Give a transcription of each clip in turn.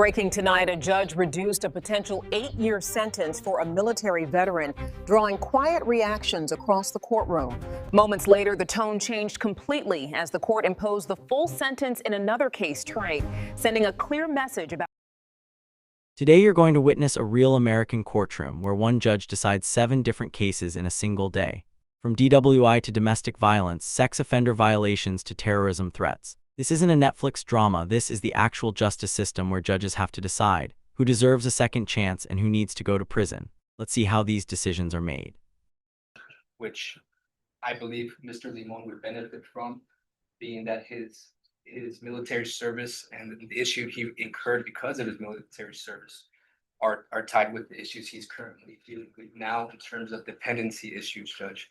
Breaking tonight, a judge reduced a potential 8-year sentence for a military veteran, drawing quiet reactions across the courtroom. Moments later, the tone changed completely as the court imposed the full sentence in another case, Trey, sending a clear message about. Today you're going to witness a real American courtroom where one judge decides 7 different cases in a single day. From DWI to domestic violence, sex offender violations to terrorism threats. This isn't a Netflix drama, this is the actual justice system where judges have to decide who deserves a second chance and who needs to go to prison. Let's see how these decisions are made. Which I believe Mr. Limon would benefit from, being that his military service and the issue he incurred because of his military service are tied with the issues he's currently dealing with now in terms of dependency issues, Judge.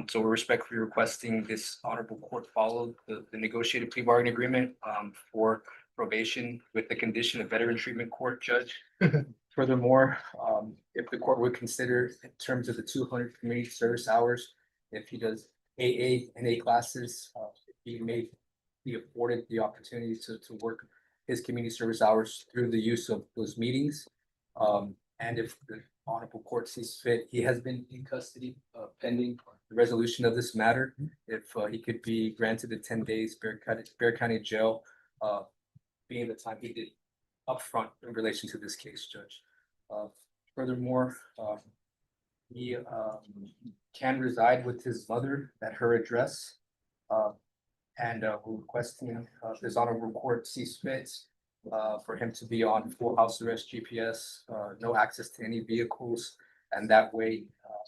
So we're respectfully requesting this honorable court follow the negotiated plea bargain agreement for probation with the condition of veteran treatment court, Judge. Furthermore, if the court would consider in terms of the 200 community service hours, if he does AA and A classes, he may be afforded the opportunity to work his community service hours through the use of those meetings. And if the honorable court sees fit, he has been in custody pending the resolution of this matter. If he could be granted the 10 days Bear County Jail, being the time he did upfront in relation to this case, Judge. Furthermore, he can reside with his mother at her address. And we're requesting this honorable court sees fit for him to be on full house arrest GPS, no access to any vehicles, and that way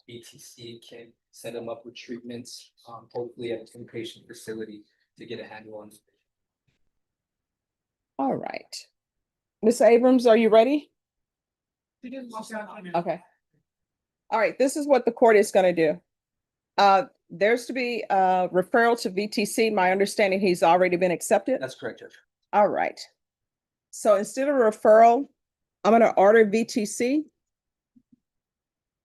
BTC can set him up with treatments, hopefully at an inpatient facility to get a handle on it. All right. Ms. Abrams, are you ready? Okay. All right, this is what the court is going to do. There's to be a referral to VTC. My understanding, he's already been accepted. That's correct, Judge. All right. So instead of referral, I'm going to order VTC.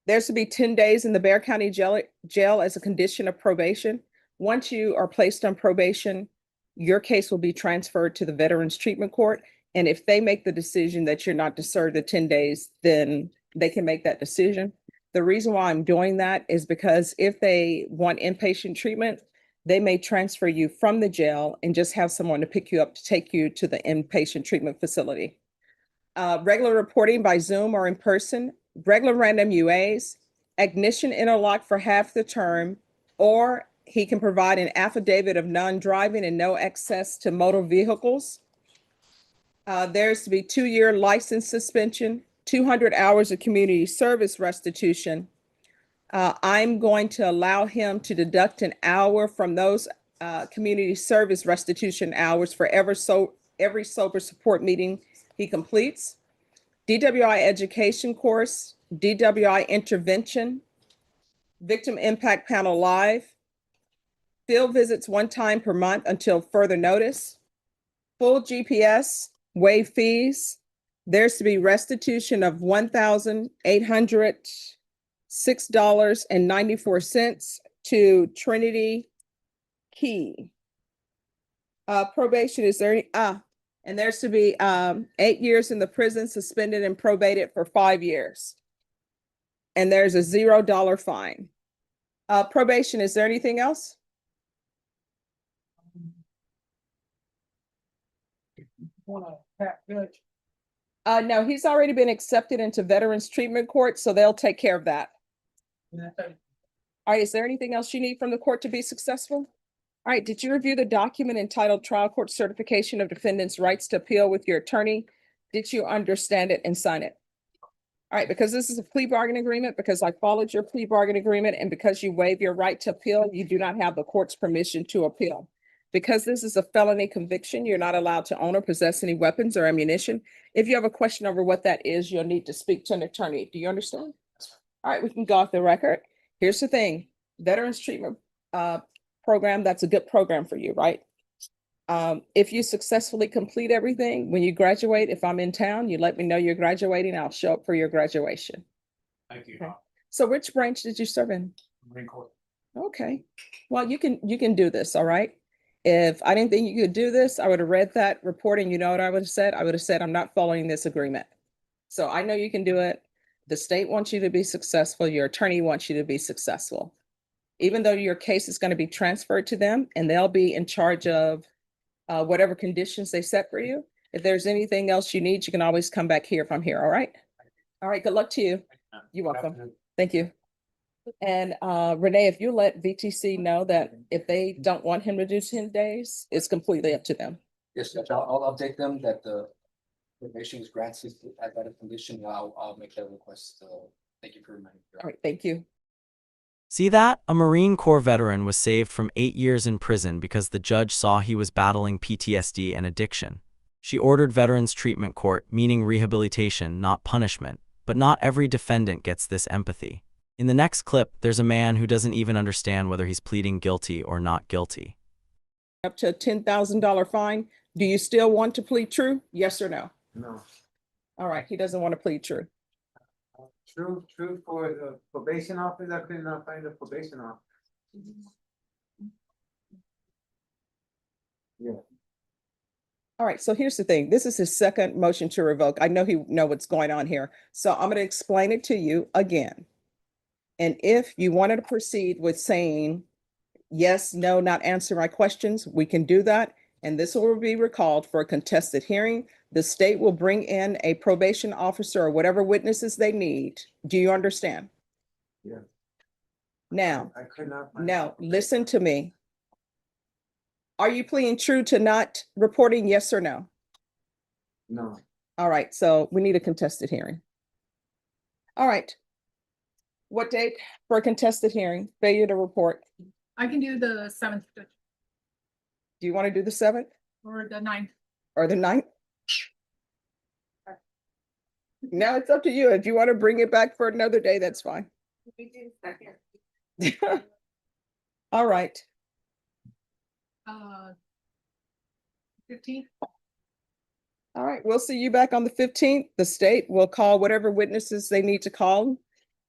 There's to be 10 days in the Bear County jail as a condition of probation. Once you are placed on probation, your case will be transferred to the Veterans Treatment Court. And if they make the decision that you're not to serve the 10 days, then they can make that decision. The reason why I'm doing that is because if they want inpatient treatment, they may transfer you from the jail and just have someone to pick you up to take you to the inpatient treatment facility. Regular reporting by Zoom or in person, regular random UAs, ignition interlock for half the term, or he can provide an affidavit of non-driving and no access to motor vehicles. There's to be 2-year license suspension, 200 hours of community service restitution. I'm going to allow him to deduct an hour from those community service restitution hours for every sober support meeting he completes. DWI education course, DWI intervention, victim impact panel live, field visits 1 time per month until further notice, full GPS, waive fees. There's to be restitution of $1,806.94 to Trinity Key. Probation is there any, and there's to be 8 years in the prison, suspended and probated for 5 years. And there's a $0 fine. Probation, is there anything else? No, he's already been accepted into Veterans Treatment Court, so they'll take care of that. All right, is there anything else you need from the court to be successful? All right, did you review the document entitled Trial Court Certification of Defendant's Rights to Appeal with your attorney? Did you understand it and sign it? All right, because this is a plea bargain agreement, because I followed your plea bargain agreement, and because you waive your right to appeal, you do not have the court's permission to appeal. Because this is a felony conviction, you're not allowed to own or possess any weapons or ammunition. If you have a question over what that is, you'll need to speak to an attorney. Do you understand? All right, we can go off the record. Here's the thing. Veterans Treatment Program, that's a good program for you, right? If you successfully complete everything, when you graduate, if I'm in town, you let me know you're graduating, I'll show up for your graduation. Thank you. Okay. So which branch did you serve in? Marine Corps. Okay. Well, you can do this, all right? If I didn't think you could do this, I would have read that report and you know what I would have said? I would have said, I'm not following this agreement. So I know you can do it. The state wants you to be successful. Your attorney wants you to be successful. Even though your case is going to be transferred to them and they'll be in charge of whatever conditions they set for you. If there's anything else you need, you can always come back here if I'm here. All right? All right. Good luck to you. You're welcome. Thank you. And Renee, if you let VTC know that if they don't want him to do 10 days, it's completely up to them. Yes, Judge, I'll update them that the probation is granted at that condition. I'll make that request. Thank you for reminding me. All right, thank you. See that? A Marine Corps veteran was saved from 8 years in prison because the judge saw he was battling PTSD and addiction. She ordered Veterans Treatment Court, meaning rehabilitation, not punishment. But not every defendant gets this empathy. In the next clip, there's a man who doesn't even understand whether he's pleading guilty or not guilty. Up to a $10,000 fine. Do you still want to plead true? Yes or no? No. All right, he doesn't want to plead true. True for the probation office, I could not find the probation office. Yeah. All right, so here's the thing. This is his second motion to revoke. I know he know what's going on here. So I'm going to explain it to you again. And if you wanted to proceed with saying yes, no, not answer my questions, we can do that. And this will be recalled for a contested hearing. The state will bring in a probation officer or whatever witnesses they need. Do you understand? Yeah. Now, I could not. Find now listen to me. Are you pleading true to not reporting, yes or no? No. All right, so we need a contested hearing. All right. What date for a contested hearing? Failure to report. I can do the 7th Judge, Do you want to do the 7th or the 9th. or the 9th? Now it's up to you. If you want to bring it back for another day, that's fine. All right. 15th. All right, we'll see you back on the 15th. The state will call whatever witnesses they need to call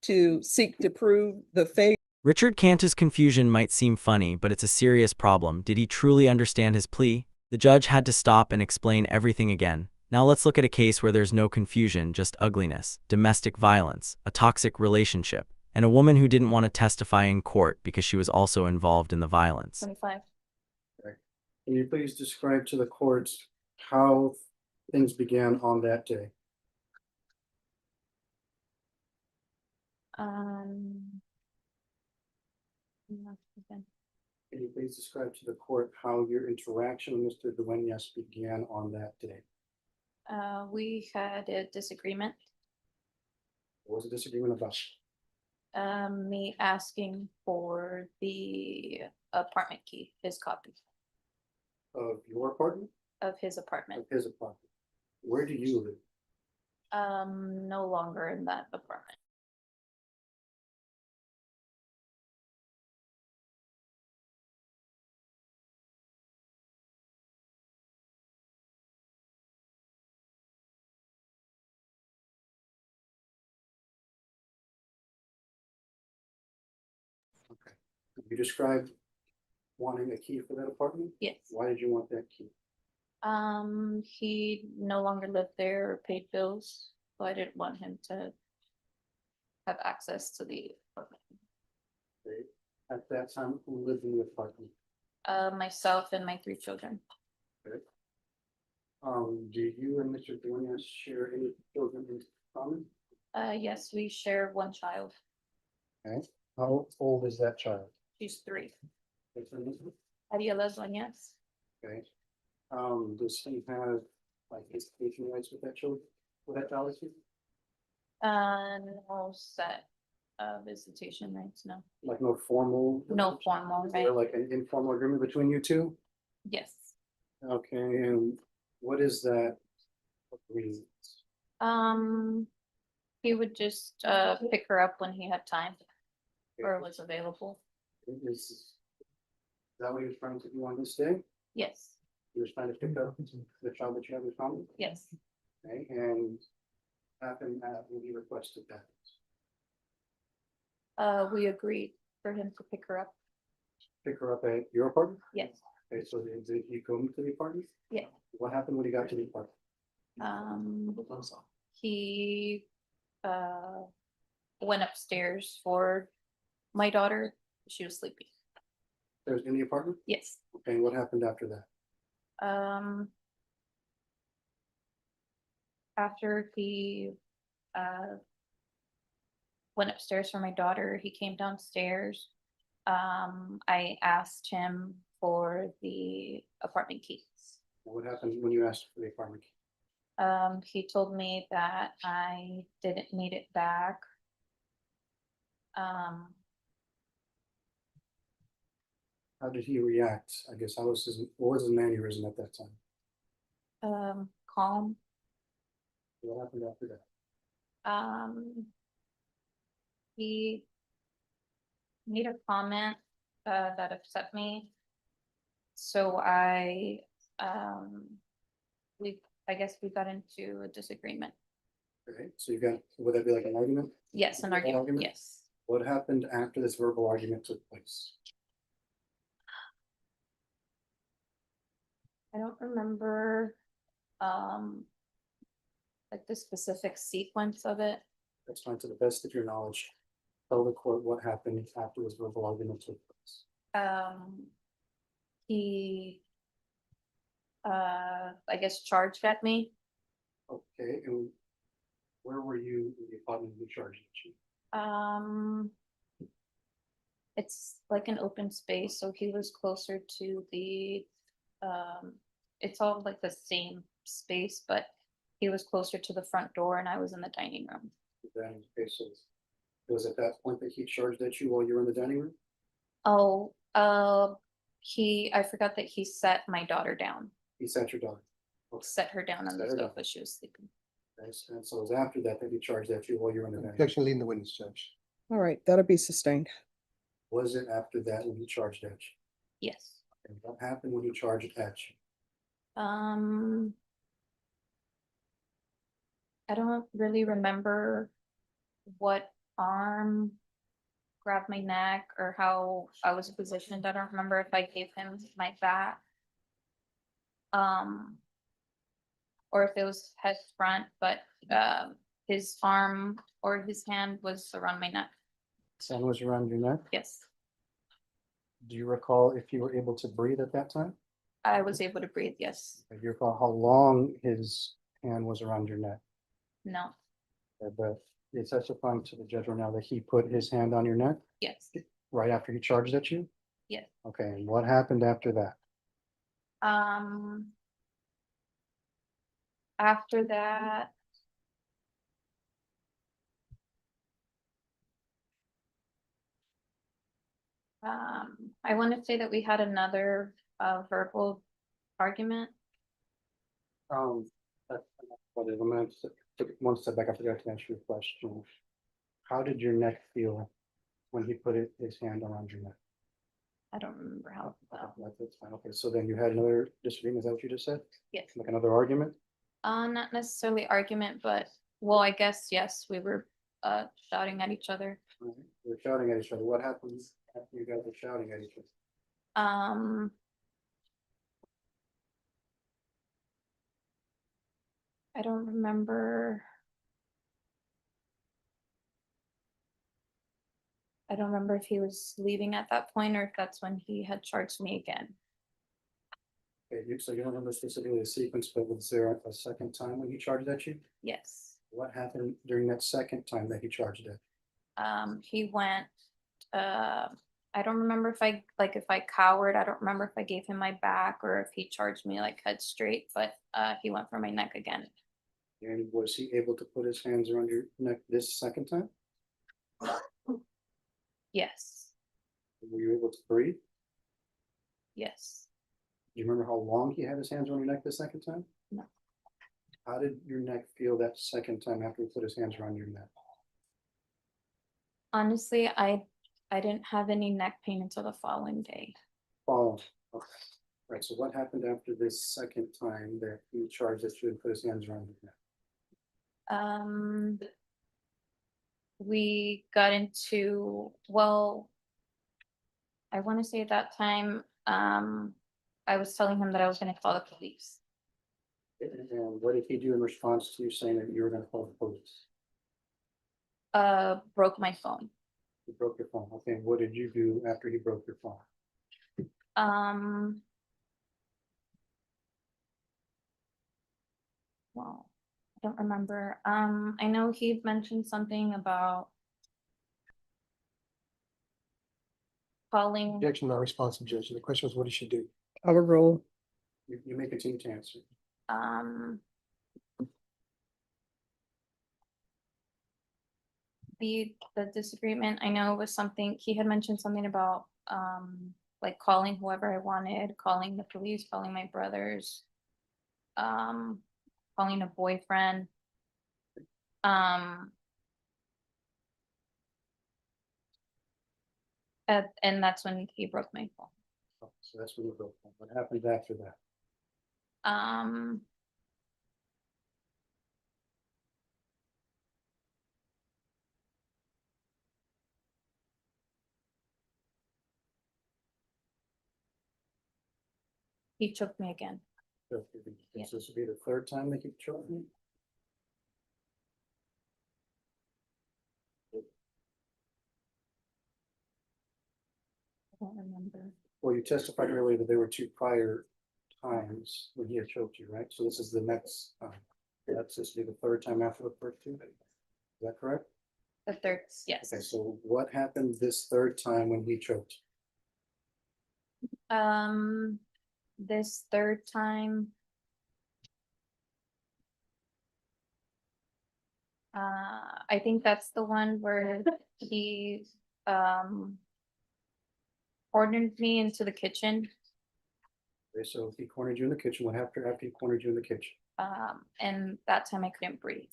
to seek to prove the failure. Richard Cantor's confusion might seem funny, but it's a serious problem. Did he truly understand his plea? The judge had to stop and explain everything again. Now let's look at a case where there's no confusion, just ugliness, domestic violence, a toxic relationship, and a woman who didn't want to testify in court because she was also involved in the violence. 25. Can you please describe to the courts how things began on that day? Can you please describe to the court how your interaction with Mr. Duenas began on that day? We had a disagreement. What was the disagreement about? Me asking for the apartment key, his copy Of your apartment? of his apartment. Of his apartment? Where do you live? No longer in that apartment. Okay. You described wanting a key for that apartment? Yes. Why did you want that key? He no longer lived there or paid bills, so I didn't want him to have access to the apartment. Okay. At that time, who lived in the apartment? Myself and my 3 children. Okay. Do you and Mr. Duenas share any children in common? Yes, we share 1 child. Okay. How old is that child? She's 3. What's her name? Ariela Dueñas. Okay. Does he have like visitation rights with that child? With that child? No set visitation rights, no. Like no formal? No formal, Is there right? like an informal agreement between you two? Yes. Okay, and what is that agreement? He would just pick her up when he had time or was available. Is that what he was trying to do on this day? Yes, He was trying to pick up the child that you have with family? yes. Okay, and happened at when he requested that. We agreed for him to pick her up. Pick her up at your apartment? Yes. Okay, so did he come to the apartment? Yeah. What happened when he got to the apartment? He went upstairs for my daughter. She was sleeping. There's in the apartment? Yes. Okay, and what happened after that? After he went upstairs for my daughter, he came downstairs. I asked him for the apartment keys. What happened when you asked for the apartment key? He told me that I didn't need it back. How did he react? I guess what was his mannerism at that time? Calm. What happened after that? He made a comment that upset me. So I guess we got into a disagreement. Okay, so would that be like an argument? Yes, an Verbal argument, yes. What happened after this verbal argument took place? I don't remember like the specific sequence of it. That's fine, to the best of your knowledge. Tell the court what happened after this verbal argument took place. He I guess charged at me. Okay, and where were you in the apartment when he charged at you? It's like an open space, so he was closer to the it's all like the same space, but he was closer to the front door and I was in the dining room. Dining space. It was at that point that he charged at you while you were in the dining room? Oh, I forgot that he set my daughter down, He sat your daughter. Okay. set her down on the Set her down. sofa, she was sleeping. And so it was after that that he charged at you while you were in the dining room. Objection, leading the witness, Judge. All right, that'll be sustained. Was it after that when he charged at you? Yes. And what happened when he charged at you? I don't really remember what arm grabbed my neck or how I was positioned. I don't remember if I gave him my back. Or if it was head front, but his arm or his hand was around my neck. His hand was around your neck? Yes, Do you recall if you were able to breathe at that time? I was able to breathe, yes. Do you recall how long his hand was around your neck? No, But you're testifying to the judge right now that he put his hand on your neck yes, right after he charged at you? yes. Okay, and what happened after that? After that. I want to say that we had another verbal argument. But I'm gonna take one step back. I forgot to answer your question. How did your neck feel when he put his hand around your neck? I don't remember how. That's fine. Okay, so then you had another disagreement. Is that what you just said? Yes. Like another argument? Not necessarily argument, but well, I guess yes, we were shouting at each other. All right. We're shouting at each other. What happens after you guys are shouting at each other? I don't remember. I don't remember if he was leaving at that point or if that's when he had charged me again. Okay, so you don't remember specifically the sequence, but was there a second time when he charged at you? Yes. What happened during that second time that he charged at? He went, I don't remember if I cowered, I don't remember if I gave him my back or if he charged me like head straight, but he went for my neck again. And was he able to put his hands around your neck this second time? Yes, Were you able to breathe? yes. Do you remember how long he had his hands around your neck the second time? No. How did your neck feel that second time after he put his hands around your neck? Honestly, I didn't have any neck pain until the following day. Oh, okay. Right, so what happened after this second time that he charged at you and put his hands around your neck? We got into, well, I want to say at that time, I was telling him that I was gonna call the police. And what did he do in response to you saying that you were gonna call the police? Broke my phone. He broke your phone. Okay, what did you do after he broke your phone? Um. Well, I don't remember. I know he mentioned something about calling. Objection, not responsive, Judge. The question was, what did she do? Overrule. You may continue to answer. Um. The disagreement, I know was something, he had mentioned something about, like calling whoever I wanted, calling the police, calling my brothers. Calling a boyfriend. And that's when he broke my phone. Oh, so that's when you broke the phone. What happened after that? He choked me again. So this would be the third time they keep choking you? I don't remember. Well, you testified earlier that there were two prior times when he had choked you, right? So this is the next, that's this will be the third time after the first two? Is that correct? The third, yes. Okay, so what happened this third time when he choked you? This third time. I think that's the one where he, ordered me into the kitchen. Okay, so he cornered you in the kitchen. What happened after he cornered you in the kitchen? And that time I couldn't breathe.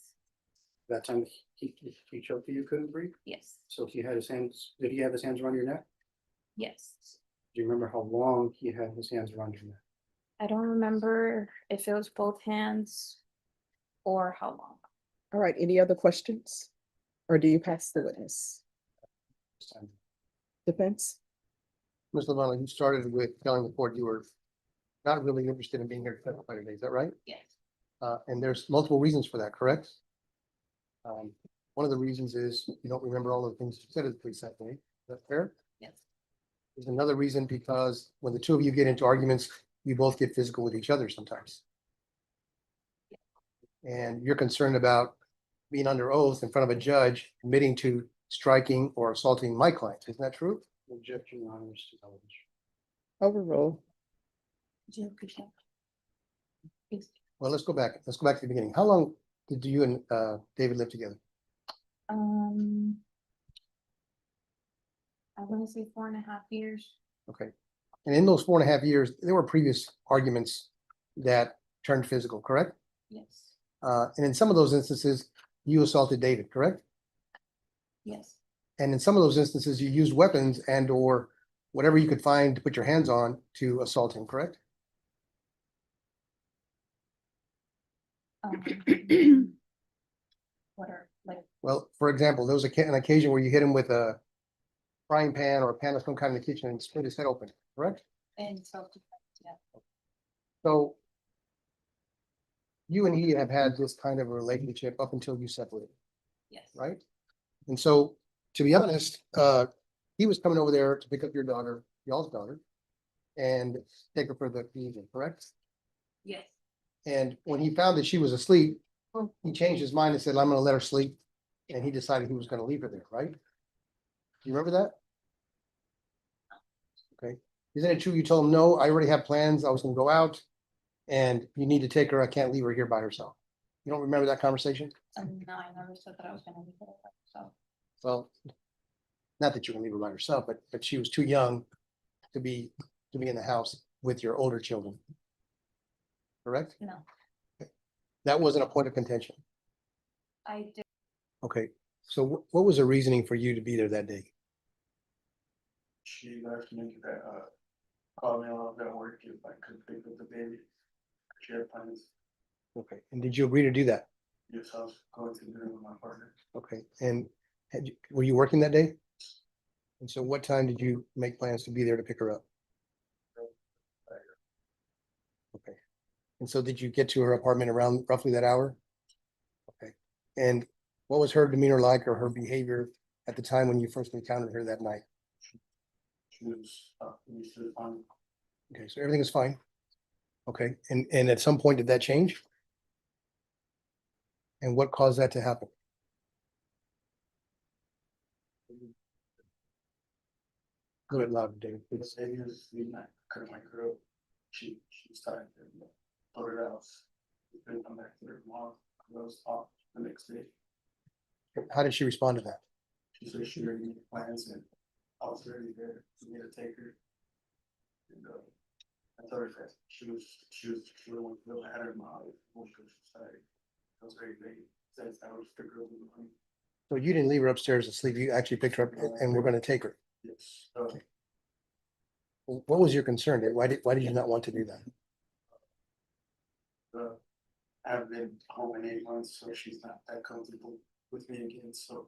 That time he choked you, you couldn't breathe? Yes, So he had his hands, did he have his hands around your neck? yes. Do you remember how long he had his hands around your neck? I don't remember if it was both hands or how long. All right, any other questions? Or do you pass the witness? This time? Defense? Ms. Lavalla, you started with telling the court you were not really interested in being here to testify today. Is that right? Yes. And there's multiple reasons for that, correct? One of the reasons is you don't remember all the things you said at the police that day. Is that fair? Yes. There's another reason because when the two of you get into arguments, you both get physical with each other sometimes. And you're concerned about being under oath in front of a judge, admitting to striking or assaulting my client. Isn't that true? Objection, Your Honor, to television. Overrule. Well, let's go back. Let's go back to the beginning. How long did you and David live together? I want to say 4.5 years. Okay. And in those 4.5 years, there were previous arguments that turned physical, correct? Yes, And in some of those instances, you assaulted David, correct? yes, And in some of those instances, you used weapons and or whatever you could find to put your hands on to assault him, correct? what are, like, Well, for example, there was an occasion where you hit him with a frying pan or a pan of some kind in the kitchen and split his head open, correct? in self-defense, yeah. So you and he have had this kind of a relationship up until you separated, Yes. right? And so, to be honest, he was coming over there to pick up your daughter, y'all's daughter, and take her for the evening, correct? Yes, And when he found that she was asleep, he changed his mind and said, I'm gonna let her sleep. And he decided he was gonna leave her there, right? Do you remember that? Okay, isn't it true you told him, no, I already have plans, I was gonna go out and you need to take her, I can't leave her here by herself. You don't remember that conversation? no, I never said that I was gonna leave it, so, Well, not that you're gonna leave her by herself, but she was too young to be in the house with your older children. Correct? no, That wasn't a point of contention. I did. Okay, so what was the reasoning for you to be there that day? She left me that, called me while I was at work if I could pick up the baby. She had plans. Okay, and did you agree to do that? Yes, I was going to dinner with my partner. Okay, and were you working that day? And so what time did you make plans to be there to pick her up? And so did you get to her apartment around roughly that hour? Okay. And what was her demeanor like or her behavior at the time when you first encountered her that night? She was, fine. Okay, so everything is fine. Okay, and at some point, did that change? And what caused that to happen? Go ahead, loud, Dave, The please. baby was leaving at my girl. She was tired and told her house. Couldn't come back to her mom. I was off the next day. How did she respond to that? She said she already made plans and I was already there for me to take her. And I told her that she was the one who had her mom when she was tired. I was very vague. Since I was the girl in the morning. So you didn't leave her upstairs to sleep, you actually picked her up and we're gonna take her. Yes. What was your concern? Why did you not want to do that? I've been home in 8 months, so she's not that comfortable with me again, so.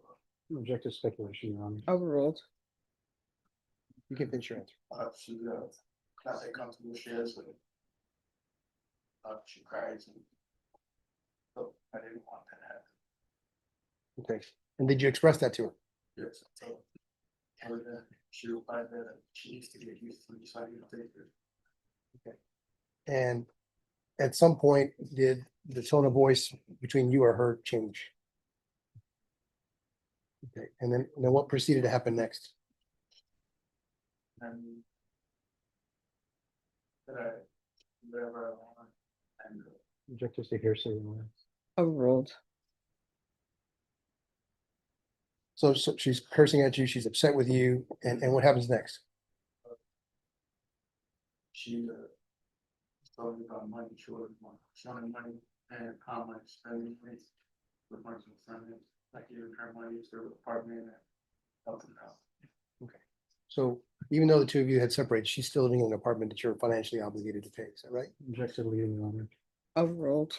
Objective speculation, Your Honor. Overruled. You can finish your answer. She not that comfortable, she has with it. She cries and. So I didn't want that to happen. Okay, and did you express that to her? Yes, so. Tell her that she replied that she needs to get used to me, so I need to take her. And at some point, did the tone of voice between you or her change? Okay, and then what proceeded to happen next? And. That I, whatever I want, and. Objective to hearsay, Your Honor. Overruled. So she's cursing at you, she's upset with you, and what happens next? She told me about money, she wanted money and how much spending with my son, like giving her money to her apartment and helping her out. So even though the two of you had separated, she's still living in an apartment that you're financially obligated to pay, is that right? Objective leading, Your Honor. Overruled.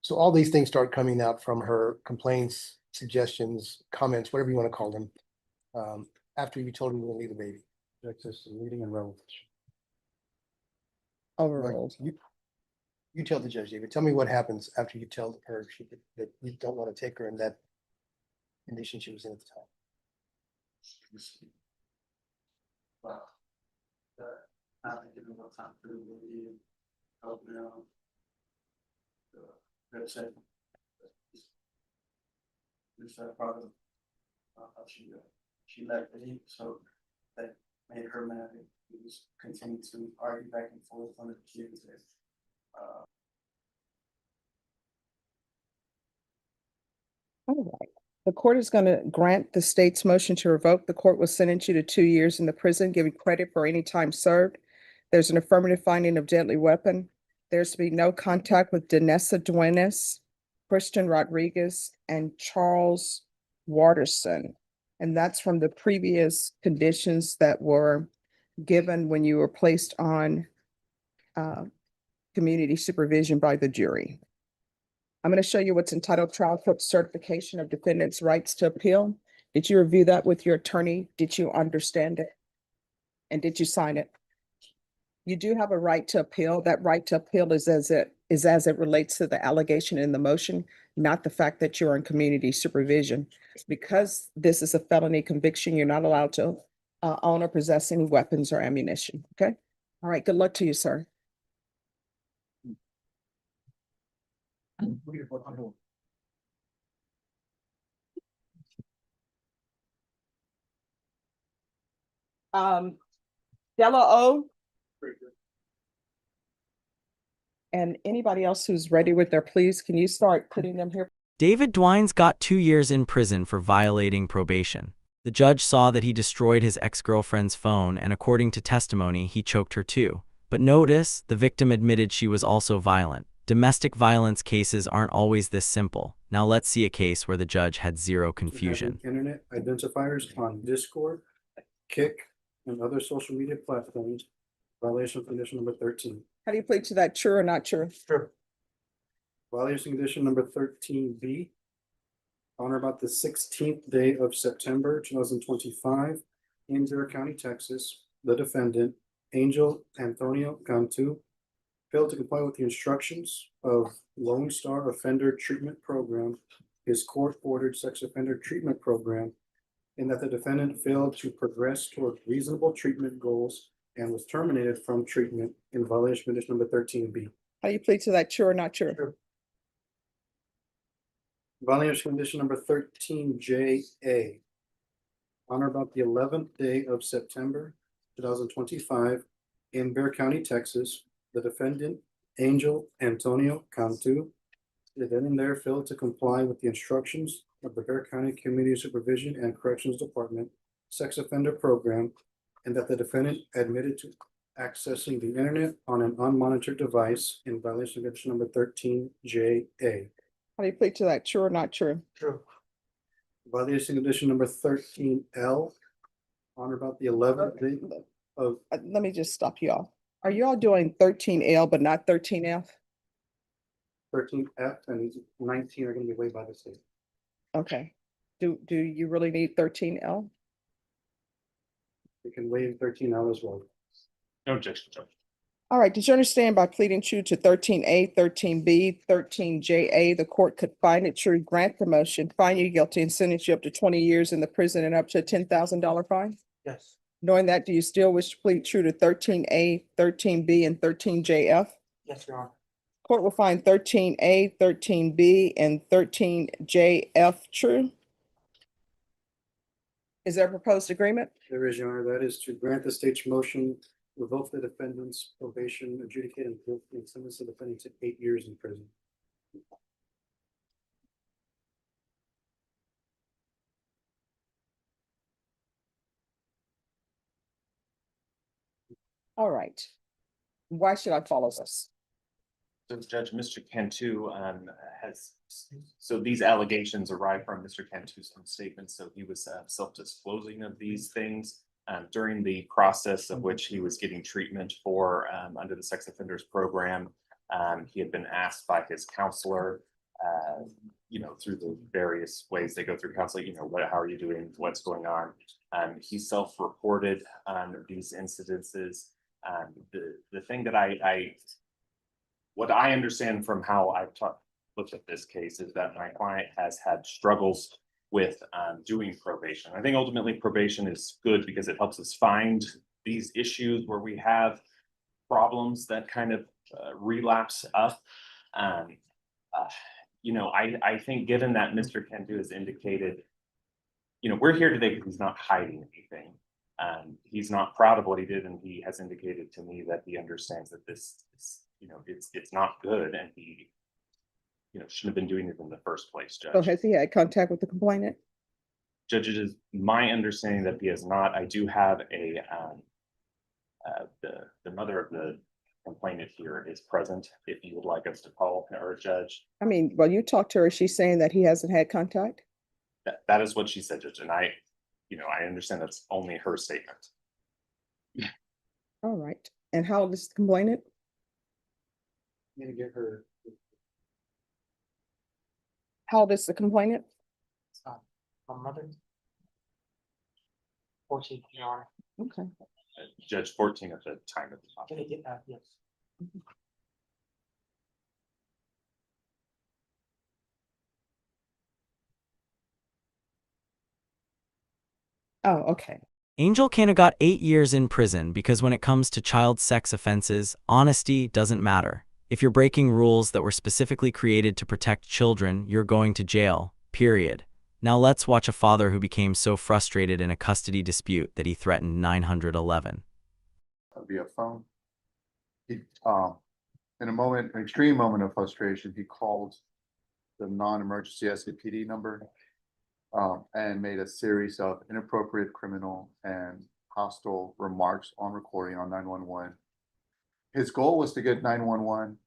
So all these things start coming out from her complaints, suggestions, comments, whatever you want to call them, after you told her you were gonna leave the baby. Objective leading and relevance. Overruled. You tell the judge, David, tell me what happens after you tell her that you don't want to take her in that condition she was in at the time. Wow. Not giving enough time for the baby and helping out. That's it. This part of how she left me, so that made her mad. We just continued to argue back and forth on the kids. All right. The court is going to grant the state's motion to revoke. The court will sentence you to 2 years in the prison, giving credit for any time served. There's an affirmative finding of deadly weapon. There's to be no contact with Danessa Duenas, Christian Rodriguez, and Charles Waterson. And that's from the previous conditions that were given when you were placed on community supervision by the jury. I'm going to show you what's entitled Trial Court Certification of Defendant's Rights to Appeal. Did you review that with your attorney? Did you understand it? And did you sign it? You do have a right to appeal. That right to appeal is as it relates to the allegation in the motion, not the fact that you're in community supervision. Because this is a felony conviction, you're not allowed to own or possess any weapons or ammunition. Okay? All right. Good luck to you, sir. Della O. And anybody else who's ready with their pleas, can you start putting them here? David Dwines got 2 years in prison for violating probation. The judge saw that he destroyed his ex-girlfriend's phone, and according to testimony, he choked her too. But notice, the victim admitted she was also violent. Domestic violence cases aren't always this simple. Now let's see a case where the judge had zero confusion. Internet identifiers on Discord, Kick, and other social media platforms. Violation of condition number 13. How do you plead to that? True or not true? Sure. Violation condition number 13B. On or about the 16th day of September 2025 in Ventura County, Texas, the defendant, Angel Antonio Cantu failed to comply with the instructions of Lone Star Offender Treatment Program, his court-ordered sex offender treatment program, in that the defendant failed to progress toward reasonable treatment goals and was terminated from treatment in violation of condition number 13B. How do you plead to that, true or not true? Violation condition number 13JA. On or about the 11th day of September 2025 in Bexar County, Texas, the defendant, Angel Antonio Cantu, then and there failed to comply with the instructions of the Bexar County Community Supervision and Corrections Department Sex Offender Program, and that the defendant admitted to accessing the internet on an unmonitored device in violation of condition number 13JA. How do you plead to that, true or not true? True. Violation condition number 13L. On or about the 11th day of Let me just stop you off. Are you all doing 13L but not 13F? 13F and 19 are gonna be waived by the state. Okay. Do you really need 13L? You can waive 13L as well. No objection, Judge. All right, did you understand by pleading true to 13A, 13B, 13JA, the court could find it true, grant the motion, find you guilty, and sentence you up to 20 years in the prison and up to a $10,000 fine? Yes. Knowing that, do you still wish to plead true to 13A, 13B, and 13JF? Yes, Your Honor. Court will find 13A, 13B, and 13JF true. Is there a proposed agreement? There is, Your Honor, that is to grant the state's motion, revoke the defendant's probation, adjudicate him guilty, and sentence the defendant to 8 years in prison. All right. Why should I follow this? So Judge, Mr. Cantu has, so these allegations arrive from Mr. Cantu's own statement. So he was self-disclosing of these things during the process of which he was getting treatment for under the sex offenders program. He had been asked by his counselor, through the various ways they go through counseling, how are you doing? What's going on? He self-reported these incidences. The thing that what I understand from how I've looked at this case is that my client has had struggles with doing probation. I think ultimately probation is good because it helps us find these issues where we have problems that kind of relapse up. I think given that Mr. Cantu has indicated, we're here today because he's not hiding anything. He's not proud of what he did, and he has indicated to me that he understands that this is, it's not good, and he, shouldn't have been doing it in the first place, Judge. So has he had contact with the complainant? Judge, it is my understanding that he has not. I do have the mother of the complainant here is present. If you would like us to call her, Judge. I mean, well, you talked to her. She's saying that he hasn't had contact? That is what she said, Judge, and I understand that's only her statement. All right. And how old is the complainant? I'm gonna get her. How old is the complainant? My mother. 14, Your Honor. Okay. Judge, 14 at the time of the talk. Can I get that? Yes. Oh, okay. Angel kinda got 8 years in prison because when it comes to child sex offenses, honesty doesn't matter. If you're breaking rules that were specifically created to protect children, you're going to jail, period. Now let's watch a father who became so frustrated in a custody dispute that he threatened 911. Via phone. He, in an extreme moment of frustration, he called the non-emergency SCPD number and made a series of inappropriate, criminal, and hostile remarks on recording on 911. His goal was to get 911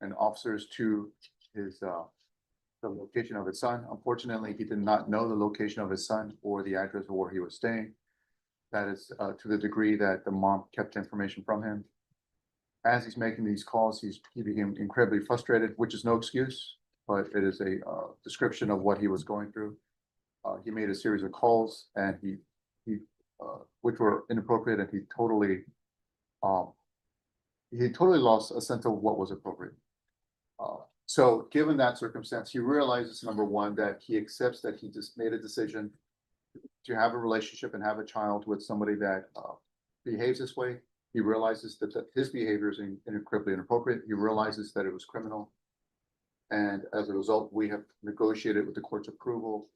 and officers to his the location of his son. Unfortunately, he did not know the location of his son or the address of where he was staying. That is to the degree that the mom kept information from him. As he's making these calls, he became incredibly frustrated, which is no excuse, but it is a description of what he was going through. He made a series of calls and he which were inappropriate, and he totally he totally lost a sense of what was appropriate. So given that circumstance, he realizes, number one, that he accepts that he just made a decision to have a relationship and have a child with somebody that behaves this way. He realizes that his behavior is incredibly inappropriate. He realizes that it was criminal. And as a result, we have negotiated with the court's approval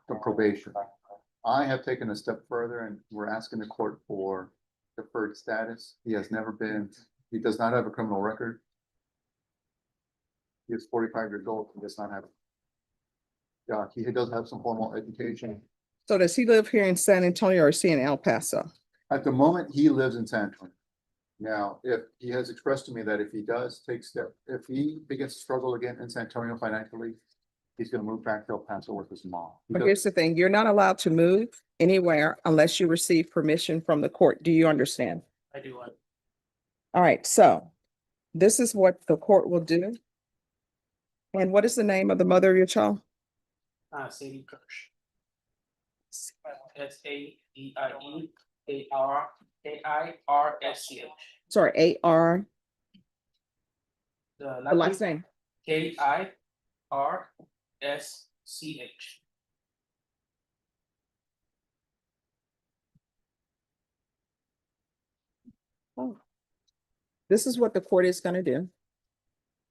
the probation. I have taken a step further and we're asking the court for deferred status. He does not have a criminal record. He is 45 years old. He does not have. Yeah, he does have some formal education. So does he live here in San Antonio or is he in El Paso? At the moment, he lives in San Antonio. Now, if he has expressed to me that if he does if he begins to struggle again in San Antonio financially, he's going to move back to El Paso with his mom. But here's the thing, you're not allowed to move anywhere unless you receive permission from the court. Do you understand? I do want. All right, so this is what the court will do. And what is the name of the mother of your child? Sadie Kirsch. SADIEARKIRSCH. Sorry, A-R, The the last name. KIRSCH. Oh. This is what the court is going to do.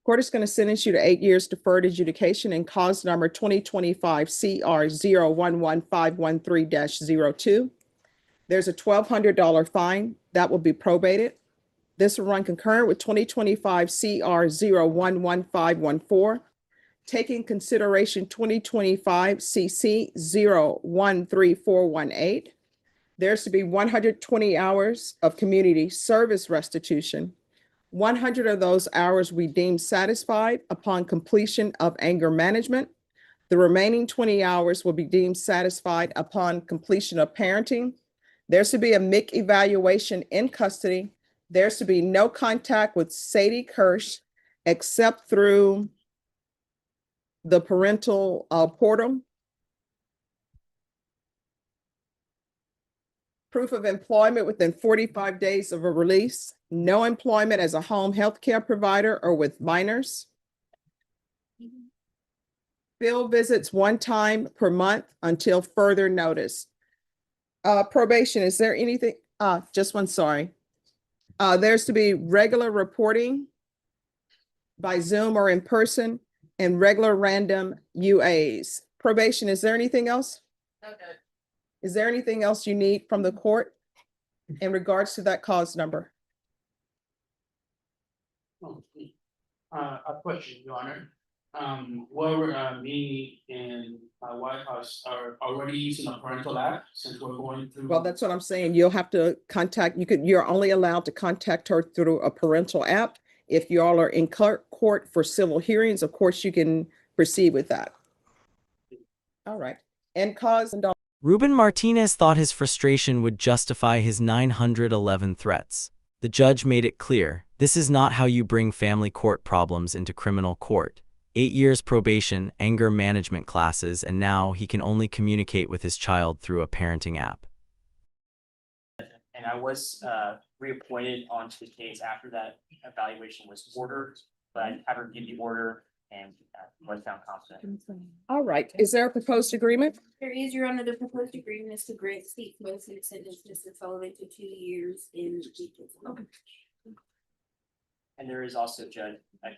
Court is going to sentence you to 8 years deferred adjudication in cause number 2025 CR 011513-02. There's a $1,200 fine that will be probated. This will run concurrent with 2025 CR 011514. Taking consideration 2025 CC 013418. There's to be 120 hours of community service restitution. 100 of those hours we deem satisfied upon completion of anger management. The remaining 20 hours will be deemed satisfied upon completion of parenting. There's to be a MIC evaluation in custody. There's to be no contact with Sadie Kirsch except through the parental portal. Proof of employment within 45 days of a release. No employment as a home health care provider or with minors. Field visits 1 time per month until further notice. Probation, is there anything? Just one, sorry. There's to be regular reporting by Zoom or in person and regular random UAs. Probation, is there anything else? Okay. Is there anything else you need from the court in regards to that cause number? A question, Your Honor. Were me and my wife are already using a parental app since we're going through. Well, that's what I'm saying. You'll have to contact, you're only allowed to contact her through a parental app. If you all are in court for civil hearings, of course, you can proceed with that. All right. And cause and Ruben Martinez thought his frustration would justify his 911 threats. The judge made it clear, this is not how you bring family court problems into criminal court. 8 years probation, anger management classes, and now he can only communicate with his child through a parenting app. And I was reappointed onto the case after that evaluation was ordered, but I had reviewed the order and was found competent. all right. Is there a proposed agreement? There is, Your Honor, the proposed agreement is to grant Steve Wilson sentence Mr. Sullivan to 2 years in detention. And there is also, Judge, a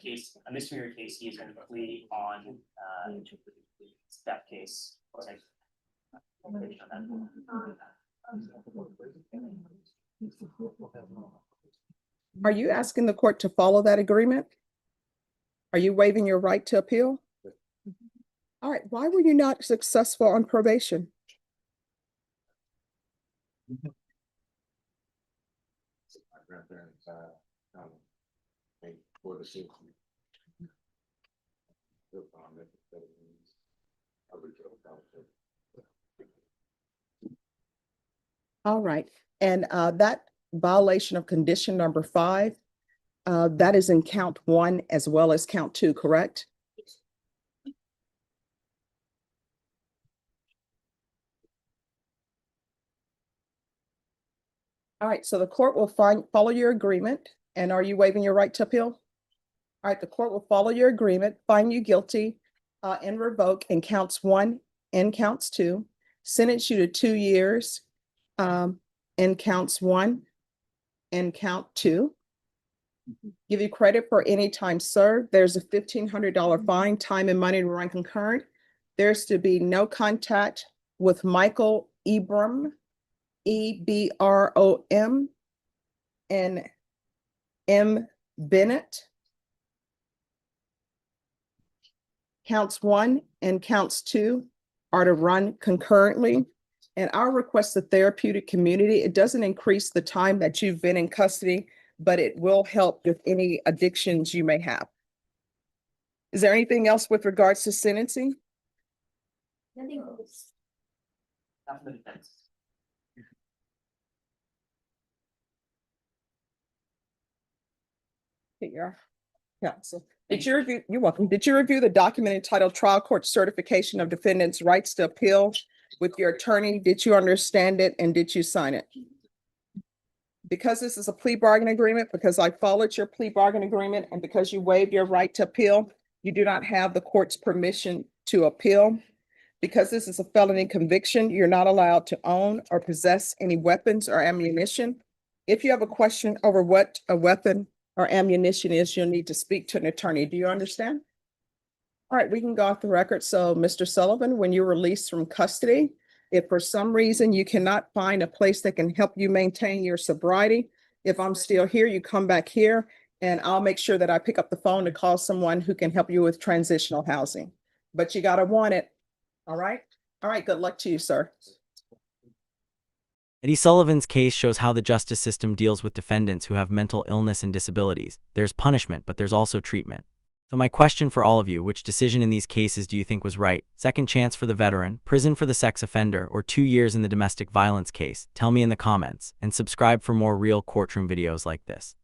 misdemeanor case he is going to plea on that case. Are you asking the court to follow that agreement? Are you waiving your right to appeal? All right, why were you not successful on probation? All right, and that violation of condition number 5, that is in count 1 as well as count 2, correct? All right, so the court will follow your agreement. And are you waiving your right to appeal? All right, the court will follow your agreement, find you guilty, and revoke in counts 1 and counts 2, sentence you to 2 years, in counts 1 and count 2. Give you credit for any time served. There's a $1,500 fine, time and money to run concurrent. There's to be no contact with Michael Ebrom, Ebrom, and M. Bennett. Counts 1 and counts 2 are to run concurrently. And our request the therapeutic community, it doesn't increase the time that you've been in custody, but it will help with any addictions you may have. Is there anything else with regards to sentencing? Nothing else. Not for the defense. Here, counsel. Did you review, you're welcome. Did you review the document entitled Trial Court Certification of Defendant's Rights to Appeal with your attorney? Did you understand it and did you sign it? Because this is a plea bargain agreement, because I followed your plea bargain agreement, and because you waived your right to appeal, you do not have the court's permission to appeal. Because this is a felony conviction, you're not allowed to own or possess any weapons or ammunition. If you have a question over what a weapon or ammunition is, you'll need to speak to an attorney. Do you understand? All right, we can go off the record. So, Mr. Sullivan, when you're released from custody, if for some reason you cannot find a place that can help you maintain your sobriety, if I'm still here, you come back here and I'll make sure that I pick up the phone to call someone who can help you with transitional housing. But you gotta want it. All right? All right, good luck to you, sir. Eddie Sullivan's case shows how the justice system deals with defendants who have mental illness and disabilities. There's punishment, but there's also treatment. So my question for all of you, which decision in these cases do you think was right? Second chance for the veteran, prison for the sex offender, or 2 years in the domestic violence case? Tell me in the comments, and subscribe for more real courtroom videos like this.